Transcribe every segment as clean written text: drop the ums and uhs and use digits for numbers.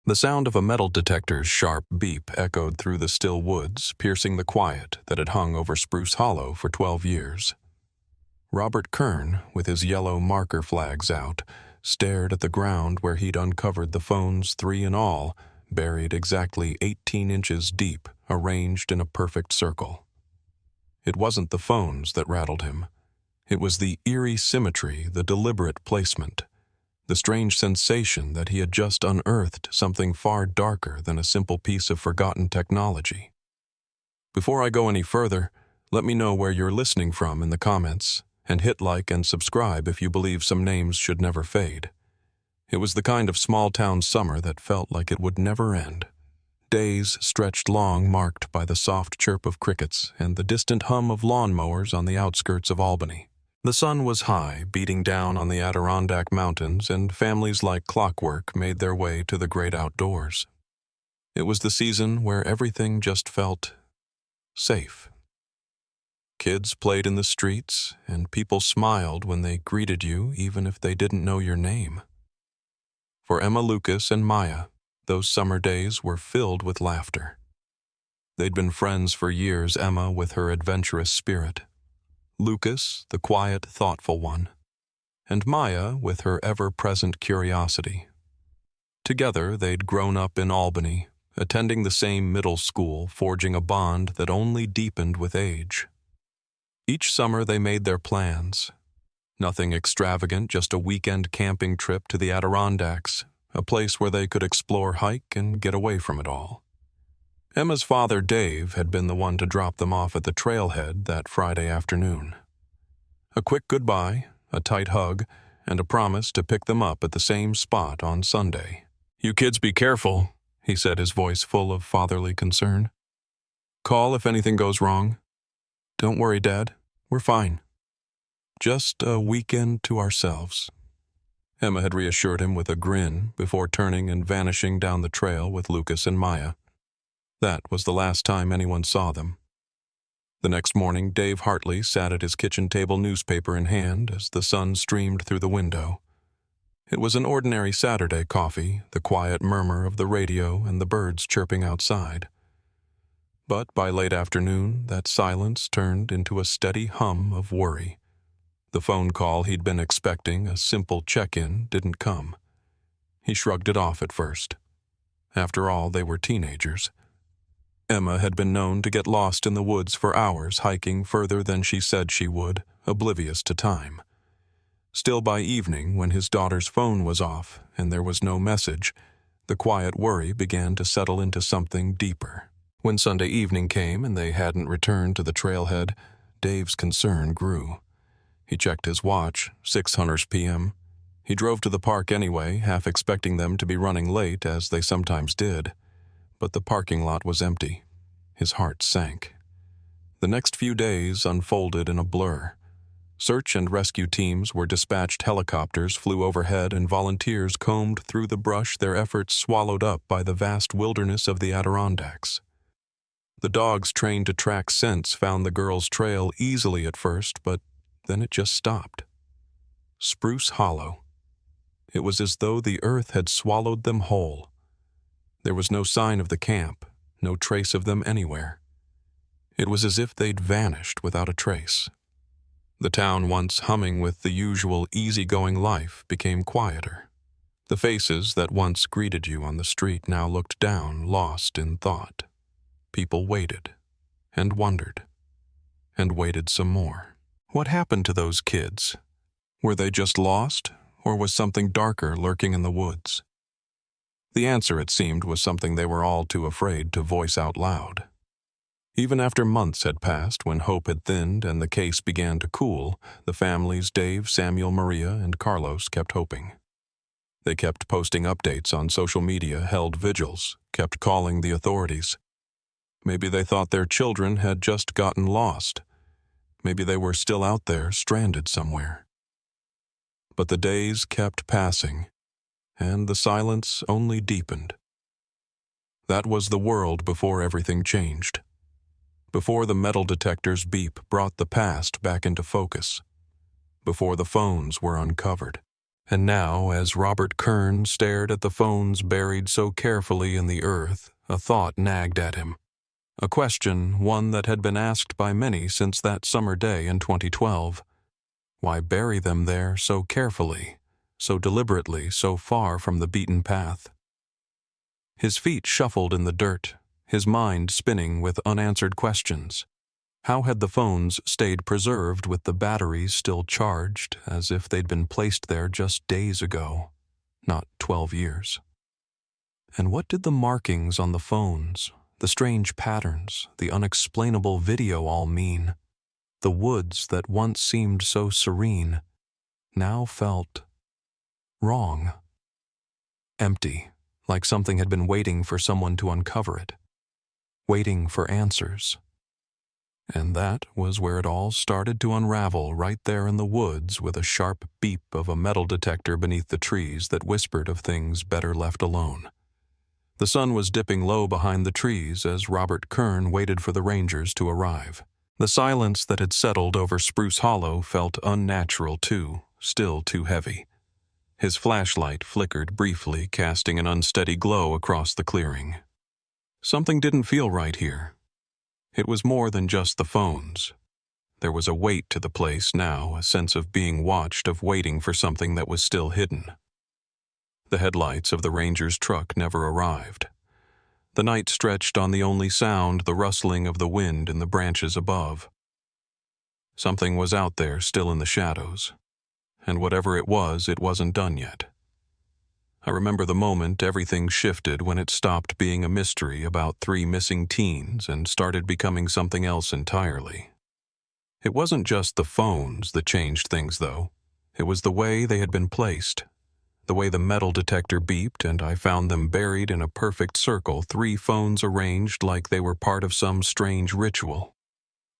The sound of a metal detector's sharp beep echoed through the still woods, piercing the quiet that had hung over Spruce Hollow for 12 years. Robert Kern, with his yellow marker flags out, stared at the ground where he'd uncovered the phones, 3 in all, buried exactly 18 inches deep, arranged in a perfect circle. It wasn't the phones that rattled him. It was the eerie symmetry, the deliberate placement, the strange sensation that he had just unearthed something far darker than a simple piece of forgotten technology. Before I go any further, let me know where you're listening from in the comments, and hit like and subscribe if you believe some names should never fade. It was the kind of small-town summer that felt like it would never end. Days stretched long, marked by the soft chirp of crickets and the distant hum of lawnmowers on the outskirts of Albany. The sun was high, beating down on the Adirondack Mountains, and families like clockwork made their way to the great outdoors. It was the season where everything just felt safe. Kids played in the streets, and people smiled when they greeted you even if they didn't know your name. For Emma Lucas and Maya, those summer days were filled with laughter. They'd been friends for years, Emma with her adventurous spirit, Lucas, the quiet, thoughtful one, and Maya with her ever-present curiosity. Together, they'd grown up in Albany, attending the same middle school, forging a bond that only deepened with age. Each summer they made their plans. Nothing extravagant, just a weekend camping trip to the Adirondacks, a place where they could explore, hike, and get away from it all. Emma's father, Dave, had been the one to drop them off at the trailhead that Friday afternoon. A quick goodbye, a tight hug, and a promise to pick them up at the same spot on Sunday. "You kids be careful," he said, his voice full of fatherly concern. "Call if anything goes wrong." "Don't worry, Dad. We're fine. Just a weekend to ourselves," Emma had reassured him with a grin before turning and vanishing down the trail with Lucas and Maya. That was the last time anyone saw them. The next morning, Dave Hartley sat at his kitchen table, newspaper in hand, as the sun streamed through the window. It was an ordinary Saturday coffee, the quiet murmur of the radio and the birds chirping outside. But by late afternoon, that silence turned into a steady hum of worry. The phone call he'd been expecting, a simple check-in, didn't come. He shrugged it off at first. After all, they were teenagers. Emma had been known to get lost in the woods for hours, hiking further than she said she would, oblivious to time. Still, by evening, when his daughter's phone was off and there was no message, the quiet worry began to settle into something deeper. When Sunday evening came and they hadn't returned to the trailhead, Dave's concern grew. He checked his watch, 6:00 p.m. He drove to the park anyway, half expecting them to be running late, as they sometimes did. But the parking lot was empty. His heart sank. The next few days unfolded in a blur. Search and rescue teams were dispatched, helicopters flew overhead, and volunteers combed through the brush, their efforts swallowed up by the vast wilderness of the Adirondacks. The dogs trained to track scents found the girls' trail easily at first, but then it just stopped. Spruce Hollow. It was as though the earth had swallowed them whole. There was no sign of the camp, no trace of them anywhere. It was as if they'd vanished without a trace. The town, once humming with the usual easygoing life, became quieter. The faces that once greeted you on the street now looked down, lost in thought. People waited, and wondered, and waited some more. What happened to those kids? Were they just lost, or was something darker lurking in the woods? The answer, it seemed, was something they were all too afraid to voice out loud. Even after months had passed, when hope had thinned and the case began to cool, the families Dave, Samuel, Maria, and Carlos kept hoping. They kept posting updates on social media, held vigils, kept calling the authorities. Maybe they thought their children had just gotten lost. Maybe they were still out there, stranded somewhere. But the days kept passing, and the silence only deepened. That was the world before everything changed. Before the metal detector's beep brought the past back into focus. Before the phones were uncovered. And now, as Robert Kern stared at the phones buried so carefully in the earth, a thought nagged at him. A question, one that had been asked by many since that summer day in 2012. Why bury them there so carefully, so deliberately, so far from the beaten path? His feet shuffled in the dirt, his mind spinning with unanswered questions. How had the phones stayed preserved with the batteries still charged, as if they'd been placed there just days ago, not 12 years? And what did the markings on the phones, the strange patterns, the unexplainable video all mean? The woods that once seemed so serene now felt wrong. Empty, like something had been waiting for someone to uncover it, waiting for answers. And that was where it all started to unravel, right there in the woods, with a sharp beep of a metal detector beneath the trees that whispered of things better left alone. The sun was dipping low behind the trees as Robert Kern waited for the rangers to arrive. The silence that had settled over Spruce Hollow felt unnatural too, still too heavy. His flashlight flickered briefly, casting an unsteady glow across the clearing. Something didn't feel right here. It was more than just the phones. There was a weight to the place now, a sense of being watched, of waiting for something that was still hidden. The headlights of the ranger's truck never arrived. The night stretched on the only sound, the rustling of the wind in the branches above. Something was out there, still in the shadows. And whatever it wasn't done yet. I remember the moment everything shifted when it stopped being a mystery about 3 missing teens and started becoming something else entirely. It wasn't just the phones that changed things, though. It was the way they had been placed. The way the metal detector beeped and I found them buried in a perfect circle, 3 phones arranged like they were part of some strange ritual.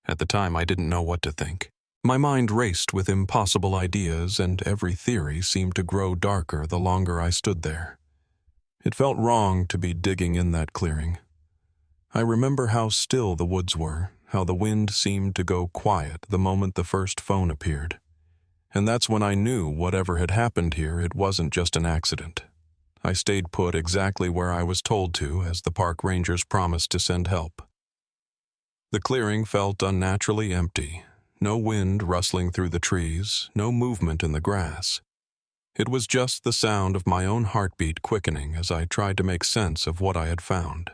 At the time, I didn't know what to think. My mind raced with impossible ideas, and every theory seemed to grow darker the longer I stood there. It felt wrong to be digging in that clearing. I remember how still the woods were, how the wind seemed to go quiet the moment the first phone appeared. And that's when I knew whatever had happened here, it wasn't just an accident. I stayed put exactly where I was told to, as the park rangers promised to send help. The clearing felt unnaturally empty. No wind rustling through the trees, no movement in the grass. It was just the sound of my own heartbeat quickening as I tried to make sense of what I had found.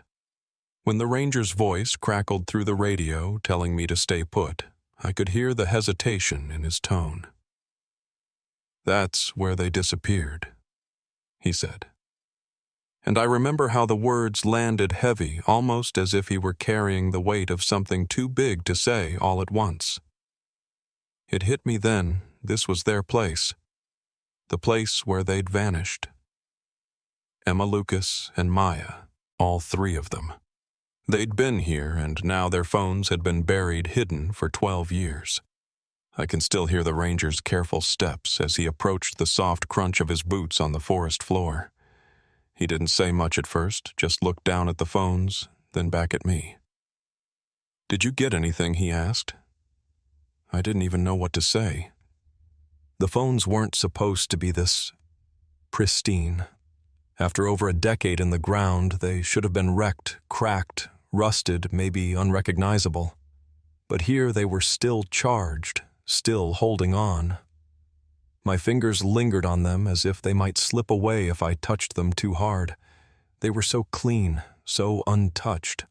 When the ranger's voice crackled through the radio telling me to stay put, I could hear the hesitation in his tone. "That's where they disappeared," he said. And I remember how the words landed heavy, almost as if he were carrying the weight of something too big to say all at once. It hit me then, this was their place. The place where they'd vanished. Emma Lucas and Maya, all 3 of them. They'd been here, and now their phones had been buried hidden for 12 years. I can still hear the ranger's careful steps as he approached the soft crunch of his boots on the forest floor. He didn't say much at first, just looked down at the phones, then back at me. "Did you get anything?" he asked. I didn't even know what to say. The phones weren't supposed to be this pristine. After over a decade in the ground, they should have been wrecked, cracked, rusted, maybe unrecognizable. But here they were still charged, still holding on. My fingers lingered on them as if they might slip away if I touched them too hard. They were so clean, so untouched.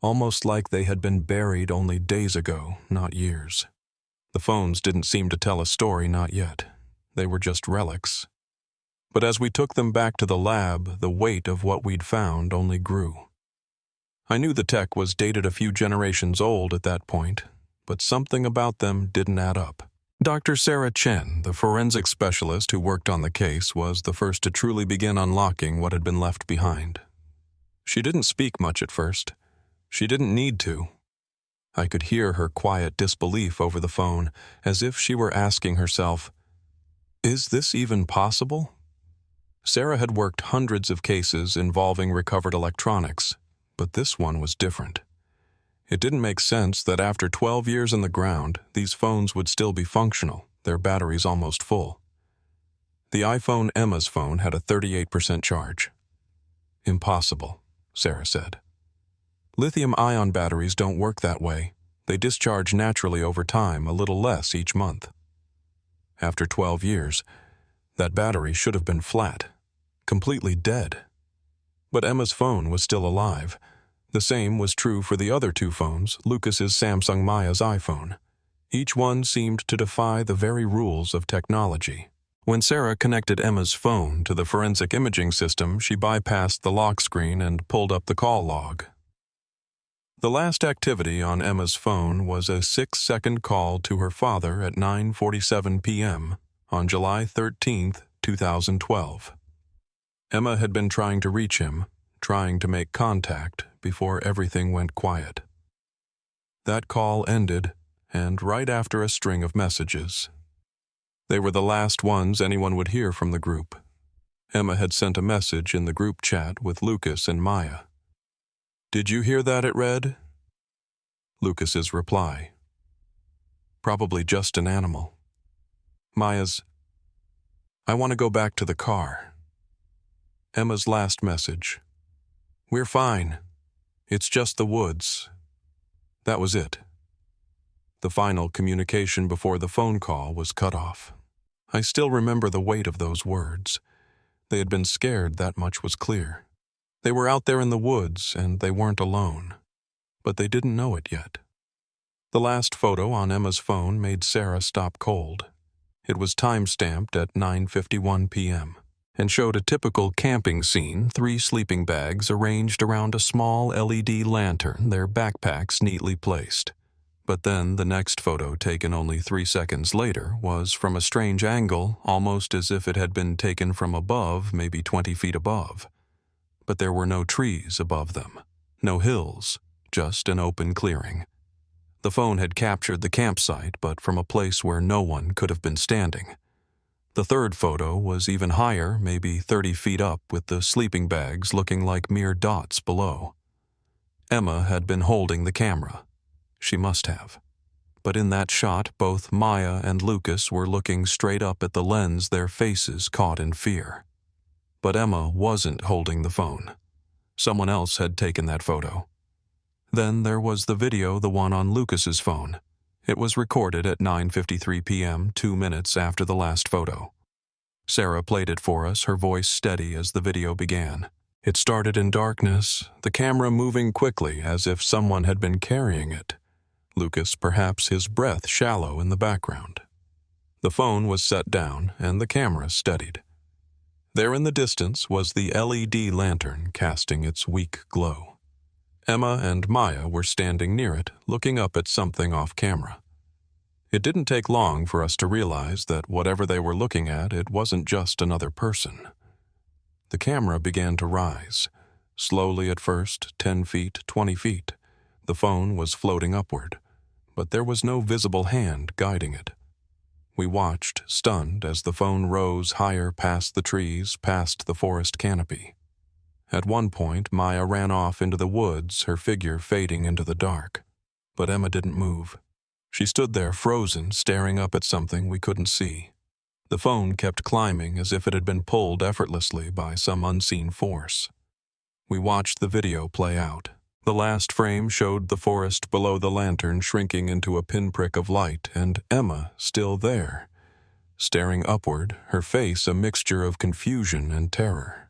Almost like they had been buried only days ago, not years. The phones didn't seem to tell a story, not yet. They were just relics. But as we took them back to the lab, the weight of what we'd found only grew. I knew the tech was dated a few generations old at that point, but something about them didn't add up. Dr. Sarah Chen, the forensic specialist who worked on the case, was the first to truly begin unlocking what had been left behind. She didn't speak much at first. She didn't need to. I could hear her quiet disbelief over the phone, as if she were asking herself, "Is this even possible?" Sarah had worked hundreds of cases involving recovered electronics, but this one was different. It didn't make sense that after 12 years in the ground, these phones would still be functional, their batteries almost full. The iPhone Emma's phone had a 38% charge. Impossible, Sarah said. Lithium-ion batteries don't work that way. They discharge naturally over time, a little less each month. After 12 years, that battery should have been flat, completely dead. But Emma's phone was still alive. The same was true for the other two phones, Lucas's Samsung, Maya's iPhone. Each one seemed to defy the very rules of technology. When Sarah connected Emma's phone to the forensic imaging system, she bypassed the lock screen and pulled up the call log. The last activity on Emma's phone was a 6-second call to her father at 9:47 p.m. on July 13, 2012. Emma had been trying to reach him, trying to make contact before everything went quiet. That call ended, and right after a string of messages. They were the last ones anyone would hear from the group. Emma had sent a message in the group chat with Lucas and Maya. "Did you hear that?" it read. Lucas's reply. "Probably just an animal." Maya's, "I want to go back to the car." Emma's last message. "We're fine. It's just the woods." That was it. The final communication before the phone call was cut off. I still remember the weight of those words. They had been scared, that much was clear. They were out there in the woods, and they weren't alone. But they didn't know it yet. The last photo on Emma's phone made Sarah stop cold. It was time-stamped at 9:51 p.m. and showed a typical camping scene, 3 sleeping bags arranged around a small LED lantern, their backpacks neatly placed. But then the next photo, taken only 3 seconds later, was from a strange angle, almost as if it had been taken from above, maybe 20 feet above. But there were no trees above them, no hills, just an open clearing. The phone had captured the campsite, but from a place where no one could have been standing. The third photo was even higher, maybe 30 feet up, with the sleeping bags looking like mere dots below. Emma had been holding the camera. She must have. But in that shot, both Maya and Lucas were looking straight up at the lens, their faces caught in fear. But Emma wasn't holding the phone. Someone else had taken that photo. Then there was the video, the one on Lucas's phone. It was recorded at 9:53 p.m., 2 minutes after the last photo. Sarah played it for us, her voice steady as the video began. It started in darkness, the camera moving quickly as if someone had been carrying it. Lucas, perhaps his breath shallow in the background. The phone was set down and the camera steadied. There in the distance was the LED lantern casting its weak glow. Emma and Maya were standing near it, looking up at something off camera. It didn't take long for us to realize that whatever they were looking at, it wasn't just another person. The camera began to rise, slowly at first, 10 feet, 20 feet. The phone was floating upward, but there was no visible hand guiding it. We watched, stunned, as the phone rose higher past the trees, past the forest canopy. At one point, Maya ran off into the woods, her figure fading into the dark. But Emma didn't move. She stood there frozen, staring up at something we couldn't see. The phone kept climbing as if it had been pulled effortlessly by some unseen force. We watched the video play out. The last frame showed the forest below the lantern shrinking into a pinprick of light, and Emma still there, staring upward, her face a mixture of confusion and terror.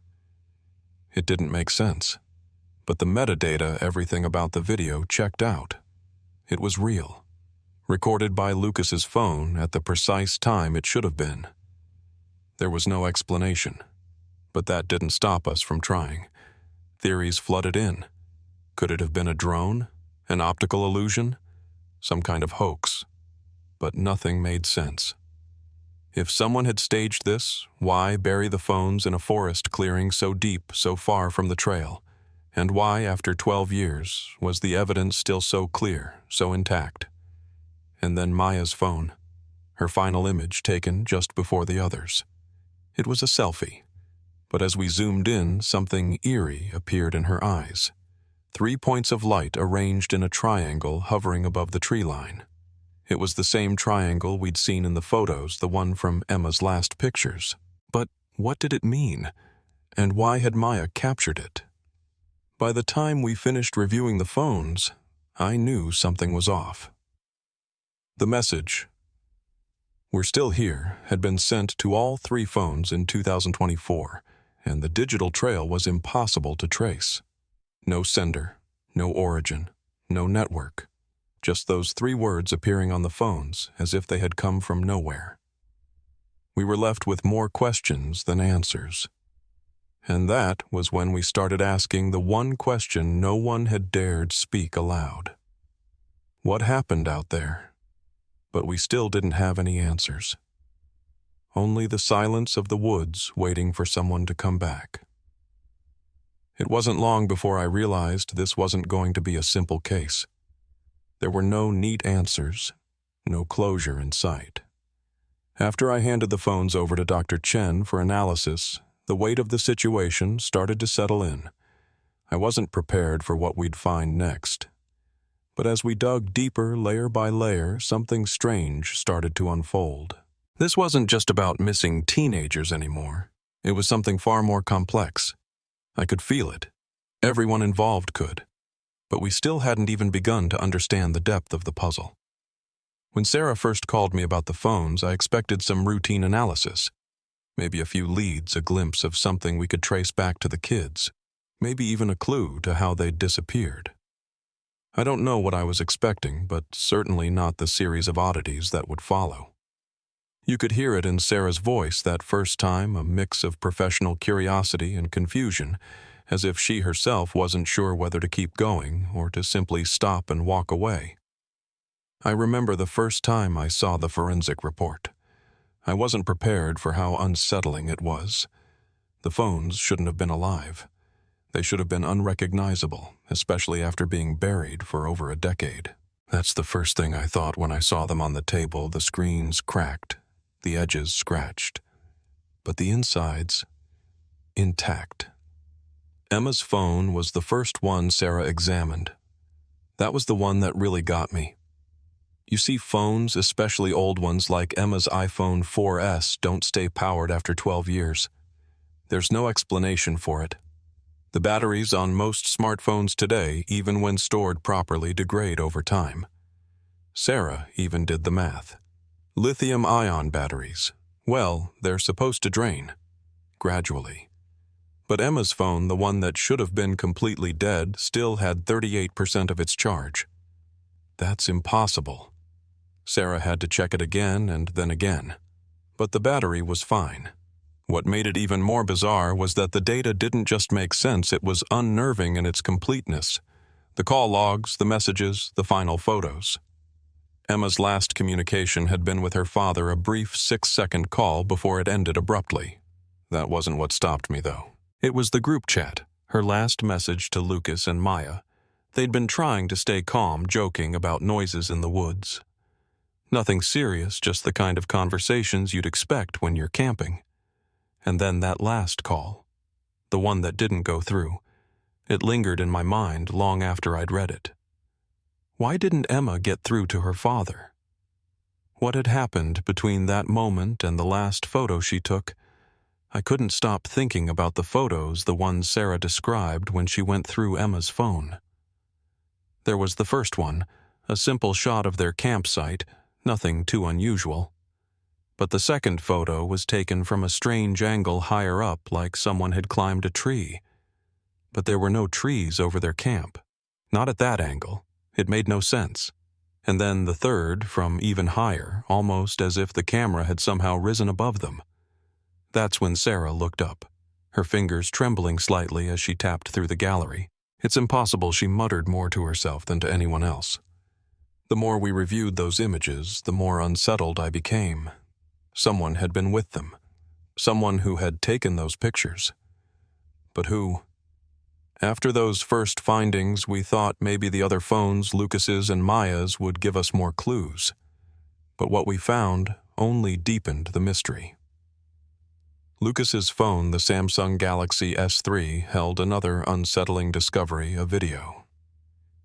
It didn't make sense, but the metadata, everything about the video, checked out. It was real, recorded by Lucas's phone at the precise time it should have been. There was no explanation, but that didn't stop us from trying. Theories flooded in. Could it have been a drone? An optical illusion? Some kind of hoax? But nothing made sense. If someone had staged this, why bury the phones in a forest clearing so deep, so far from the trail? And why, after 12 years, was the evidence still so clear, so intact? And then Maya's phone, her final image taken just before the others. It was a selfie, but as we zoomed in, something eerie appeared in her eyes. 3 points of light arranged in a triangle hovering above the tree line. It was the same triangle we'd seen in the photos, the one from Emma's last pictures. But what did it mean? And why had Maya captured it? By the time we finished reviewing the phones, I knew something was off. The message, "We're still here," had been sent to all 3 phones in 2024, and the digital trail was impossible to trace. No sender, no origin, no network. Just those 3 words appearing on the phones as if they had come from nowhere. We were left with more questions than answers. And that was when we started asking the one question no one had dared speak aloud. What happened out there? But we still didn't have any answers. Only the silence of the woods waiting for someone to come back. It wasn't long before I realized this wasn't going to be a simple case. There were no neat answers, no closure in sight. After I handed the phones over to Dr. Chen for analysis, the weight of the situation started to settle in. I wasn't prepared for what we'd find next. But as we dug deeper layer by layer, something strange started to unfold. This wasn't just about missing teenagers anymore. It was something far more complex. I could feel it. Everyone involved could. But we still hadn't even begun to understand the depth of the puzzle. When Sarah first called me about the phones, I expected some routine analysis. Maybe a few leads, a glimpse of something we could trace back to the kids. Maybe even a clue to how they'd disappeared. I don't know what I was expecting, but certainly not the series of oddities that would follow. You could hear it in Sarah's voice that first time, a mix of professional curiosity and confusion, as if she herself wasn't sure whether to keep going or to simply stop and walk away. I remember the first time I saw the forensic report. I wasn't prepared for how unsettling it was. The phones shouldn't have been alive. They should have been unrecognizable, especially after being buried for over a decade. That's the first thing I thought when I saw them on the table, the screens cracked, the edges scratched, but the insides intact. Emma's phone was the first one Sarah examined. That was the one that really got me. You see, phones, especially old ones like Emma's iPhone 4S, don't stay powered after 12 years. There's no explanation for it. The batteries on most smartphones today, even when stored properly, degrade over time. Sarah even did the math. Lithium-ion batteries, well, they're supposed to drain, gradually. But Emma's phone, the one that should have been completely dead, still had 38% of its charge. That's impossible. Sarah had to check it again and then again. But the battery was fine. What made it even more bizarre was that the data didn't just make sense, it was unnerving in its completeness. The call logs, the messages, the final photos. Emma's last communication had been with her father, a brief 6-second call before it ended abruptly. That wasn't what stopped me, though. It was the group chat, her last message to Lucas and Maya. They'd been trying to stay calm, joking about noises in the woods. Nothing serious, just the kind of conversations you'd expect when you're camping. And then that last call, the one that didn't go through, it lingered in my mind long after I'd read it. Why didn't Emma get through to her father? What had happened between that moment and the last photo she took? I couldn't stop thinking about the photos, the ones Sarah described when she went through Emma's phone. There was the first one, a simple shot of their campsite, nothing too unusual. But the second photo was taken from a strange angle higher up, like someone had climbed a tree. But there were no trees over their camp. Not at that angle. It made no sense. And then the third, from even higher, almost as if the camera had somehow risen above them. That's when Sarah looked up, her fingers trembling slightly as she tapped through the gallery. It's impossible she muttered more to herself than to anyone else. The more we reviewed those images, the more unsettled I became. Someone had been with them. Someone who had taken those pictures. But who? After those first findings, we thought maybe the other phones, Lucas's and Maya's, would give us more clues. But what we found only deepened the mystery. Lucas's phone, the Samsung Galaxy S3, held another unsettling discovery, a video.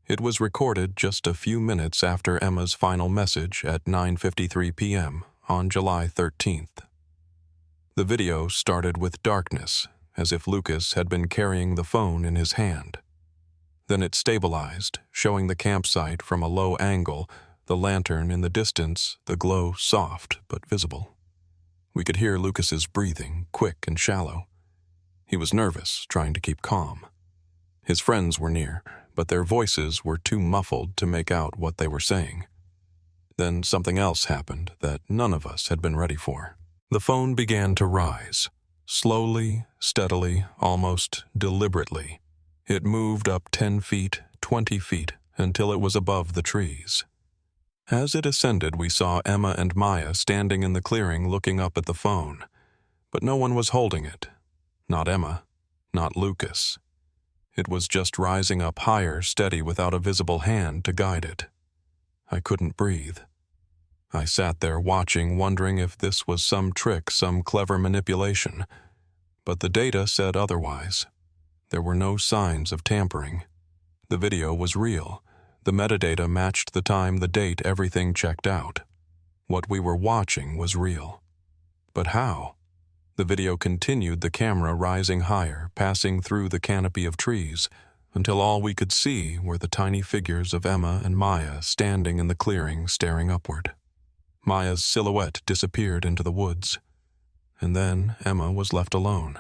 It was recorded just a few minutes after Emma's final message at 9:53 p.m. on July 13th. The video started with darkness, as if Lucas had been carrying the phone in his hand. Then it stabilized, showing the campsite from a low angle, the lantern in the distance, the glow soft but visible. We could hear Lucas's breathing, quick and shallow. He was nervous, trying to keep calm. His friends were near, but their voices were too muffled to make out what they were saying. Then something else happened that none of us had been ready for. The phone began to rise, slowly, steadily, almost deliberately. It moved up 10 feet, 20 feet, until it was above the trees. As it ascended, we saw Emma and Maya standing in the clearing looking up at the phone, but no one was holding it. Not Emma, not Lucas. It was just rising up higher, steady, without a visible hand to guide it. I couldn't breathe. I sat there watching, wondering if this was some trick, some clever manipulation. But the data said otherwise. There were no signs of tampering. The video was real. The metadata matched the time, the date, everything checked out. What we were watching was real. But how? The video continued, the camera rising higher, passing through the canopy of trees, until all we could see were the tiny figures of Emma and Maya standing in the clearing, staring upward. Maya's silhouette disappeared into the woods, and then Emma was left alone.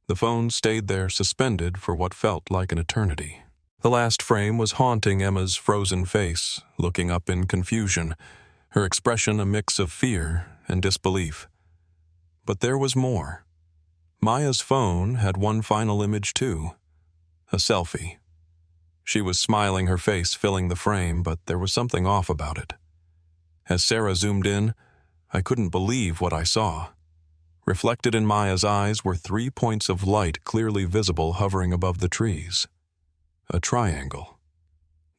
The phone stayed there suspended for what felt like an eternity. The last frame was haunting Emma's frozen face, looking up in confusion, her expression a mix of fear and disbelief. But there was more. Maya's phone had one final image too, a selfie. She was smiling, her face filling the frame, but there was something off about it. As Sarah zoomed in, I couldn't believe what I saw. Reflected in Maya's eyes were 3 points of light clearly visible hovering above the trees. A triangle.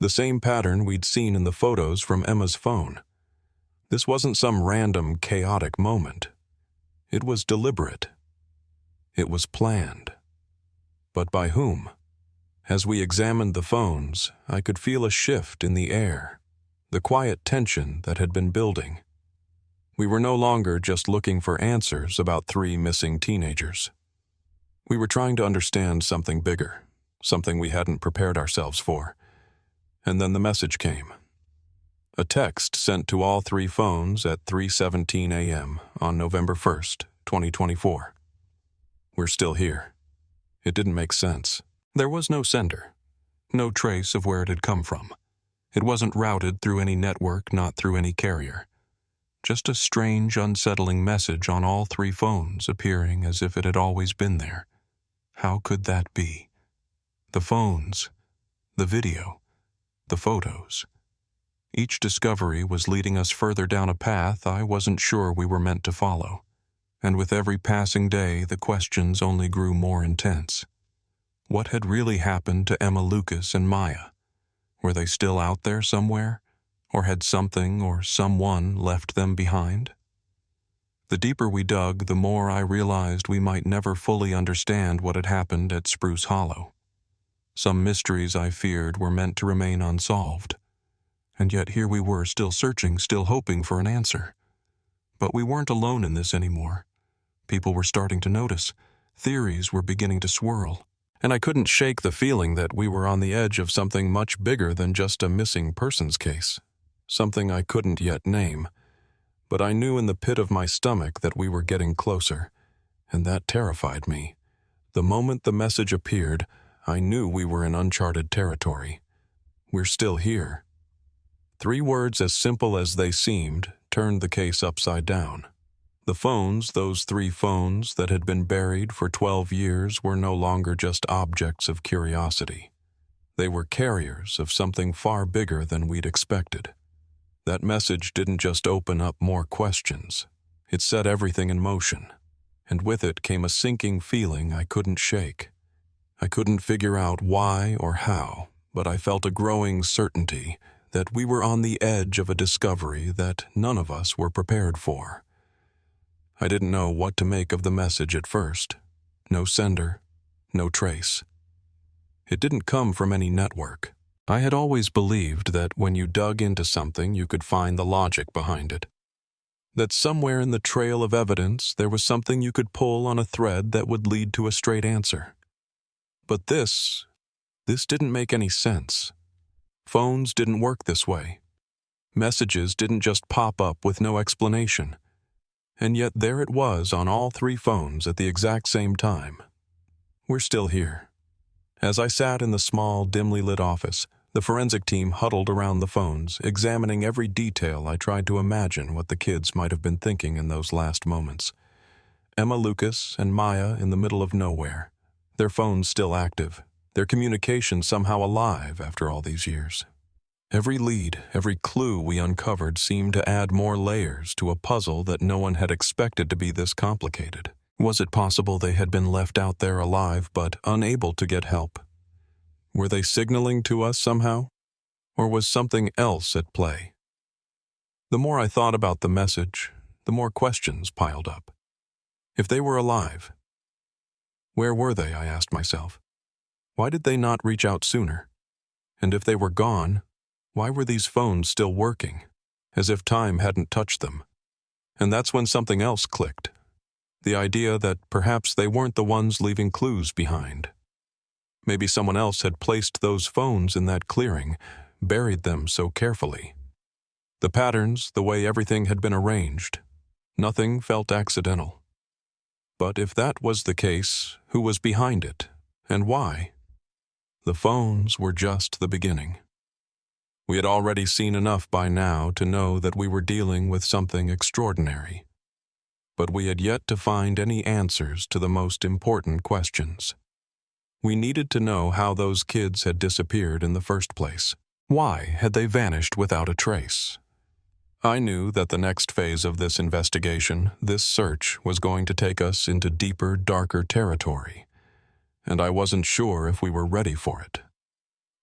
The same pattern we'd seen in the photos from Emma's phone. This wasn't some random, chaotic moment. It was deliberate. It was planned. But by whom? As we examined the phones, I could feel a shift in the air, the quiet tension that had been building. We were no longer just looking for answers about 3 missing teenagers. We were trying to understand something bigger, something we hadn't prepared ourselves for. And then the message came. A text sent to all 3 phones at 3:17 a.m. on November 1st, 2024. We're still here. It didn't make sense. There was no sender, no trace of where it had come from. It wasn't routed through any network, not through any carrier. Just a strange, unsettling message on all 3 phones, appearing as if it had always been there. How could that be? The phones, the video, the photos. Each discovery was leading us further down a path I wasn't sure we were meant to follow. And with every passing day, the questions only grew more intense. What had really happened to Emma, Lucas, and Maya? Were they still out there somewhere? Or had something or someone left them behind? The deeper we dug, the more I realized we might never fully understand what had happened at Spruce Hollow. Some mysteries I feared were meant to remain unsolved. And yet here we were, still searching, still hoping for an answer. But we weren't alone in this anymore. People were starting to notice. Theories were beginning to swirl. And I couldn't shake the feeling that we were on the edge of something much bigger than just a missing persons case. Something I couldn't yet name. But I knew in the pit of my stomach that we were getting closer, and that terrified me. The moment the message appeared, I knew we were in uncharted territory. We're still here. 3 words as simple as they seemed turned the case upside down. The phones, those 3 phones that had been buried for 12 years, were no longer just objects of curiosity. They were carriers of something far bigger than we'd expected. That message didn't just open up more questions. It set everything in motion, and with it came a sinking feeling I couldn't shake. I couldn't figure out why or how, but I felt a growing certainty that we were on the edge of a discovery that none of us were prepared for. I didn't know what to make of the message at first. No sender, no trace. It didn't come from any network. I had always believed that when you dug into something, you could find the logic behind it. That somewhere in the trail of evidence there was something you could pull on a thread that would lead to a straight answer. But this didn't make any sense. Phones didn't work this way. Messages didn't just pop up with no explanation. And yet there it was on all 3 phones at the exact same time. We're still here. As I sat in the small, dimly lit office, the forensic team huddled around the phones, examining every detail. I tried to imagine what the kids might have been thinking in those last moments. Emma Lucas and Maya in the middle of nowhere, their phones still active, their communication somehow alive after all these years. Every lead, every clue we uncovered seemed to add more layers to a puzzle that no one had expected to be this complicated. Was it possible they had been left out there alive but unable to get help? Were they signaling to us somehow? Or was something else at play? The more I thought about the message, the more questions piled up. If they were alive, where were they, I asked myself. Why did they not reach out sooner? And if they were gone, why were these phones still working, as if time hadn't touched them? And that's when something else clicked. The idea that perhaps they weren't the ones leaving clues behind. Maybe someone else had placed those phones in that clearing, buried them so carefully. The patterns, the way everything had been arranged, nothing felt accidental. But if that was the case, who was behind it, and why? The phones were just the beginning. We had already seen enough by now to know that we were dealing with something extraordinary. But we had yet to find any answers to the most important questions. We needed to know how those kids had disappeared in the first place. Why had they vanished without a trace? I knew that the next phase of this investigation, this search, was going to take us into deeper, darker territory, and I wasn't sure if we were ready for it.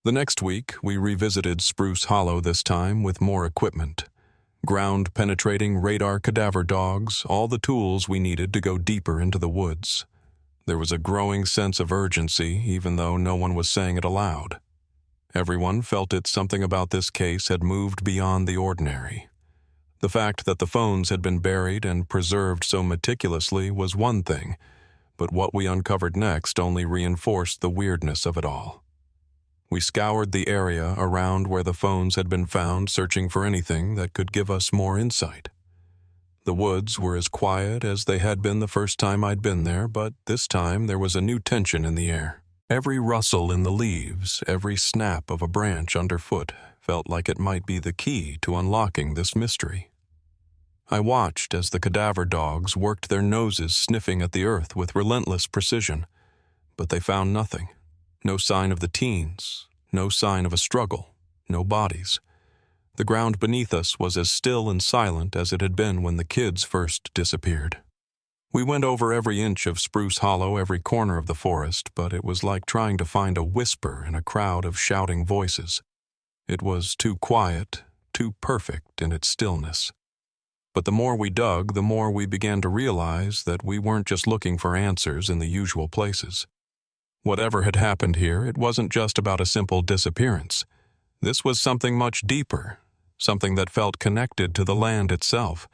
The next week, we revisited Spruce Hollow, this time with more equipment. Ground-penetrating radar cadaver dogs, all the tools we needed to go deeper into the woods. There was a growing sense of urgency, even though no one was saying it aloud. Everyone felt it. Something about this case had moved beyond the ordinary. The fact that the phones had been buried and preserved so meticulously was one thing, but what we uncovered next only reinforced the weirdness of it all. We scoured the area around where the phones had been found, searching for anything that could give us more insight. The woods were as quiet as they had been the first time I'd been there, but this time there was a new tension in the air. Every rustle in the leaves, every snap of a branch underfoot felt like it might be the key to unlocking this mystery. I watched as the cadaver dogs worked their noses sniffing at the earth with relentless precision, but they found nothing. No sign of the teens, no sign of a struggle, no bodies. The ground beneath us was as still and silent as it had been when the kids first disappeared. We went over every inch of Spruce Hollow, every corner of the forest, but it was like trying to find a whisper in a crowd of shouting voices. It was too quiet, too perfect in its stillness. But the more we dug, the more we began to realize that we weren't just looking for answers in the usual places. Whatever had happened here, it wasn't just about a simple disappearance. This was something much deeper, something that felt connected to the land itself.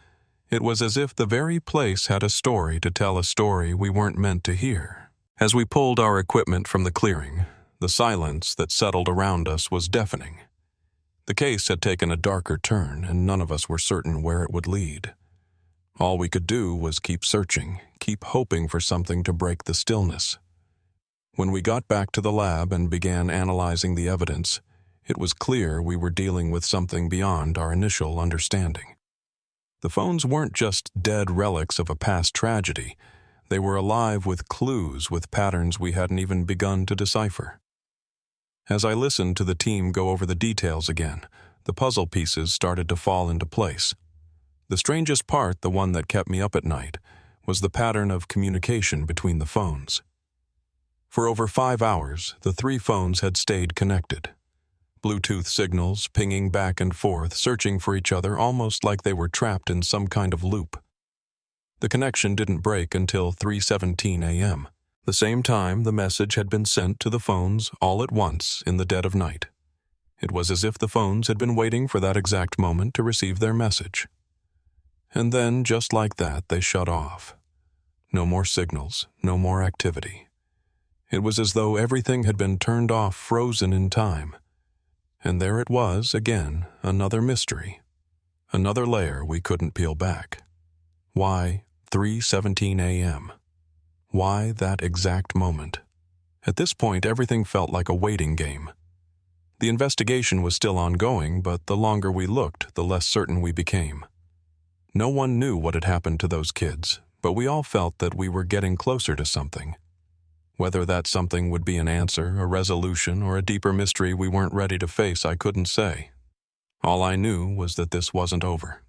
It was as if the very place had a story to tell, a story we weren't meant to hear. As we pulled our equipment from the clearing, the silence that settled around us was deafening. The case had taken a darker turn, and none of us were certain where it would lead. All we could do was keep searching, keep hoping for something to break the stillness. When we got back to the lab and began analyzing the evidence, it was clear we were dealing with something beyond our initial understanding. The phones weren't just dead relics of a past tragedy. They were alive with clues, with patterns we hadn't even begun to decipher. As I listened to the team go over the details again, the puzzle pieces started to fall into place. The strangest part, the one that kept me up at night, was the pattern of communication between the phones. For over 5 hours, the 3 phones had stayed connected. Bluetooth signals pinging back and forth, searching for each other almost like they were trapped in some kind of loop. The connection didn't break until 3:17 a.m., the same time the message had been sent to the phones all at once in the dead of night. It was as if the phones had been waiting for that exact moment to receive their message. And then, just like that, they shut off. No more signals, no more activity. It was as though everything had been turned off, frozen in time. And there it was, again, another mystery. Another layer we couldn't peel back. Why 3:17 a.m.? Why that exact moment? At this point, everything felt like a waiting game. The investigation was still ongoing, but the longer we looked, the less certain we became. No one knew what had happened to those kids, but we all felt that we were getting closer to something. Whether that something would be an answer, a resolution, or a deeper mystery we weren't ready to face, I couldn't say. All I knew was that this wasn't over.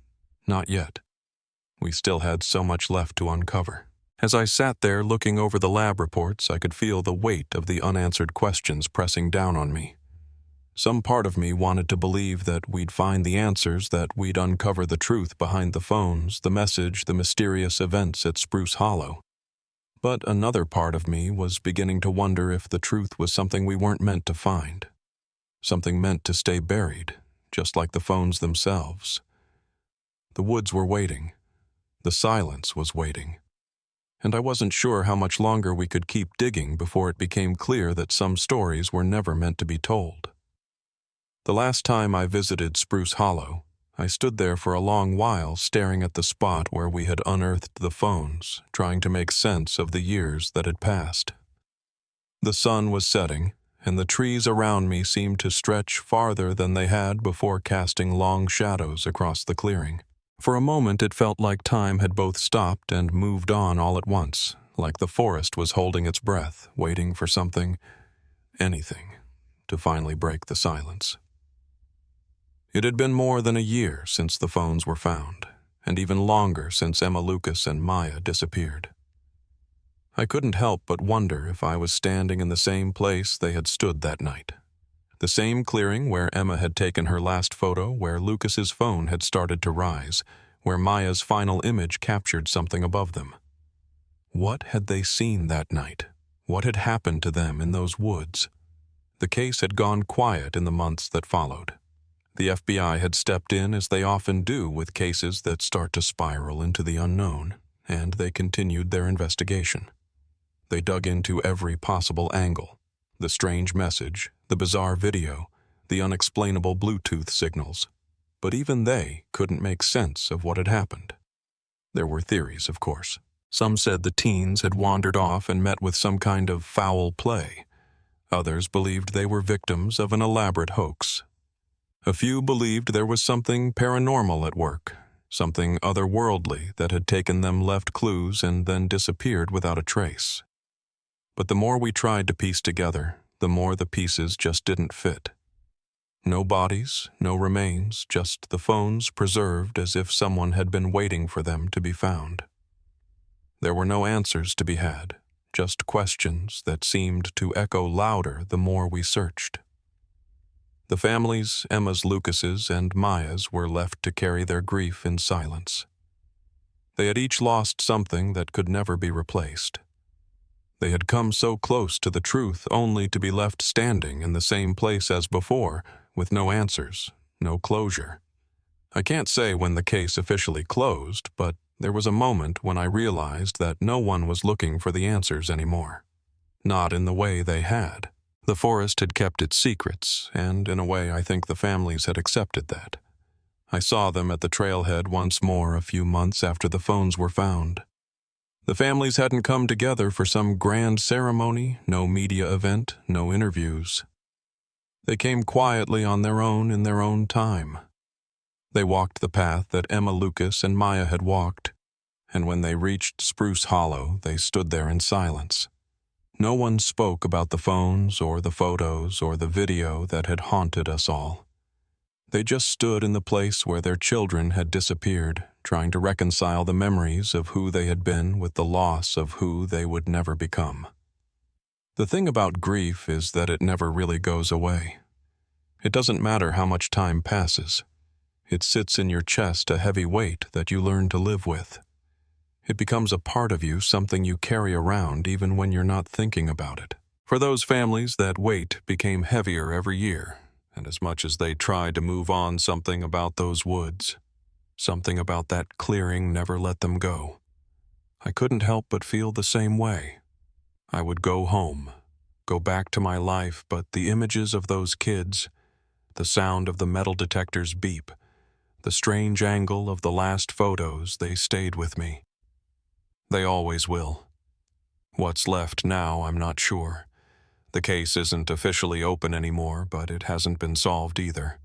Not yet. We still had so much left to uncover. As I sat there looking over the lab reports, I could feel the weight of the unanswered questions pressing down on me. Some part of me wanted to believe that we'd find the answers, that we'd uncover the truth behind the phones, the message, the mysterious events at Spruce Hollow. But another part of me was beginning to wonder if the truth was something we weren't meant to find. Something meant to stay buried, just like the phones themselves. The woods were waiting. The silence was waiting. And I wasn't sure how much longer we could keep digging before it became clear that some stories were never meant to be told. The last time I visited Spruce Hollow, I stood there for a long while staring at the spot where we had unearthed the phones, trying to make sense of the years that had passed. The sun was setting, and the trees around me seemed to stretch farther than they had before, casting long shadows across the clearing. For a moment it felt like time had both stopped and moved on all at once, like the forest was holding its breath, waiting for something, anything, to finally break the silence. It had been more than a year since the phones were found, and even longer since Emma Lucas and Maya disappeared. I couldn't help but wonder if I was standing in the same place they had stood that night. The same clearing where Emma had taken her last photo, where Lucas's phone had started to rise, where Maya's final image captured something above them. What had they seen that night? What had happened to them in those woods? The case had gone quiet in the months that followed. The FBI had stepped in, as they often do with cases that start to spiral into the unknown, and they continued their investigation. They dug into every possible angle: the strange message, the bizarre video, the unexplainable Bluetooth signals. But even they couldn't make sense of what had happened. There were theories, of course. Some said the teens had wandered off and met with some kind of foul play. Others believed they were victims of an elaborate hoax. A few believed there was something paranormal at work, something otherworldly that had taken them, left clues, and then disappeared without a trace. But the more we tried to piece together, the more the pieces just didn't fit. No bodies, no remains, just the phones preserved as if someone had been waiting for them to be found. There were no answers to be had, just questions that seemed to echo louder the more we searched. The families, Emma's, Lucas's, and Maya's, were left to carry their grief in silence. They had each lost something that could never be replaced. They had come so close to the truth only to be left standing in the same place as before, with no answers, no closure. I can't say when the case officially closed, but there was a moment when I realized that no one was looking for the answers anymore. Not in the way they had. The forest had kept its secrets, and in a way I think the families had accepted that. I saw them at the trailhead once more a few months after the phones were found. The families hadn't come together for some grand ceremony, no media event, no interviews. They came quietly on their own in their own time. They walked the path that Emma Lucas and Maya had walked, and when they reached Spruce Hollow, they stood there in silence. No one spoke about the phones or the photos or the video that had haunted us all. They just stood in the place where their children had disappeared, trying to reconcile the memories of who they had been with the loss of who they would never become. The thing about grief is that it never really goes away. It doesn't matter how much time passes. It sits in your chest, a heavy weight that you learn to live with. It becomes a part of you, something you carry around even when you're not thinking about it. For those families, that weight became heavier every year, and as much as they tried to move on something about those woods, Something about that clearing never let them go. I couldn't help but feel the same way. I would go home, go back to my life, but the images of those kids, the sound of the metal detector's beep, the strange angle of the last photos, they stayed with me. They always will. What's left now, I'm not sure. The case isn't officially open anymore, but it hasn't been solved either.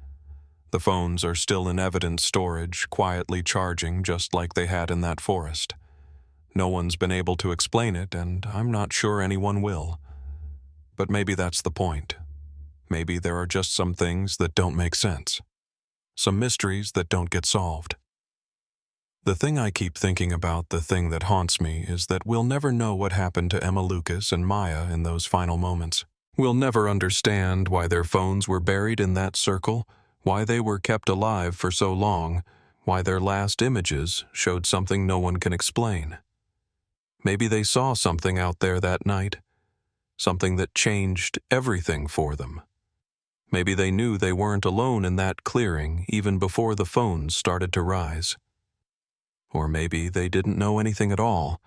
The phones are still in evidence storage, quietly charging just like they had in that forest. No one's been able to explain it, and I'm not sure anyone will. But maybe that's the point. Maybe there are just some things that don't make sense. Some mysteries that don't get solved. The thing I keep thinking about, the thing that haunts me, is that we'll never know what happened to Emma Lucas and Maya in those final moments. We'll never understand why their phones were buried in that circle, why they were kept alive for so long, why their last images showed something no one can explain. Maybe they saw something out there that night, something that changed everything for them. Maybe they knew they weren't alone in that clearing even before the phones started to rise. Or maybe they didn't know anything at all.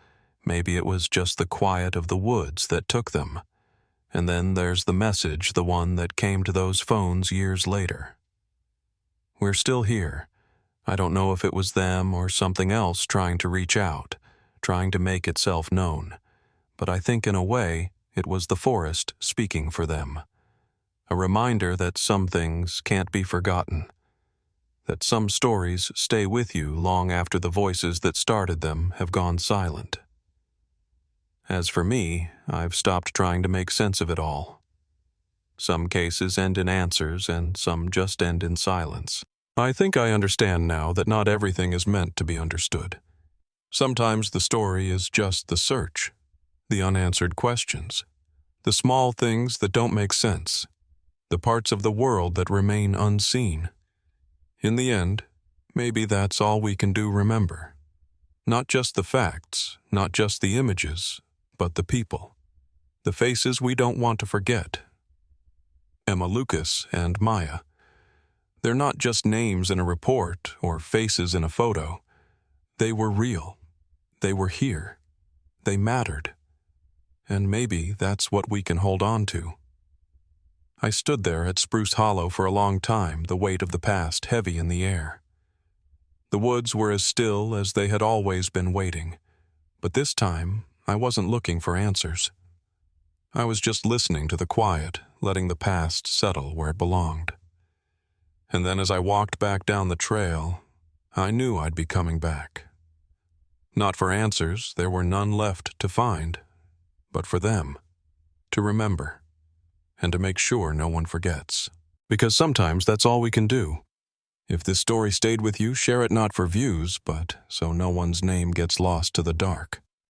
Maybe it was just the quiet of the woods that took them. And then there's the message, the one that came to those phones years later. We're still here. I don't know if it was them or something else trying to reach out, trying to make itself known. But I think in a way, it was the forest speaking for them. A reminder that some things can't be forgotten. That some stories stay with you long after the voices that started them have gone silent. As for me, I've stopped trying to make sense of it all. Some cases end in answers and some just end in silence. I think I understand now that not everything is meant to be understood. Sometimes the story is just the search, the unanswered questions, the small things that don't make sense, the parts of the world that remain unseen. In the end, maybe that's all we can do remember. Not just the facts, not just the images, but the people. The faces we don't want to forget. Emma Lucas and Maya. They're not just names in a report or faces in a photo. They were real. They were here. They mattered. And maybe that's what we can hold on to. I stood there at Spruce Hollow for a long time, the weight of the past heavy in the air. The woods were as still as they had always been waiting, but this time I wasn't looking for answers. I was just listening to the quiet, letting the past settle where it belonged. And then as I walked back down the trail, I knew I'd be coming back. Not for answers, there were none left to find, but for them, to remember. And to make sure no one forgets. Because sometimes that's all we can do. If this story stayed with you, share it not for views, but so no one's name gets lost to the dark.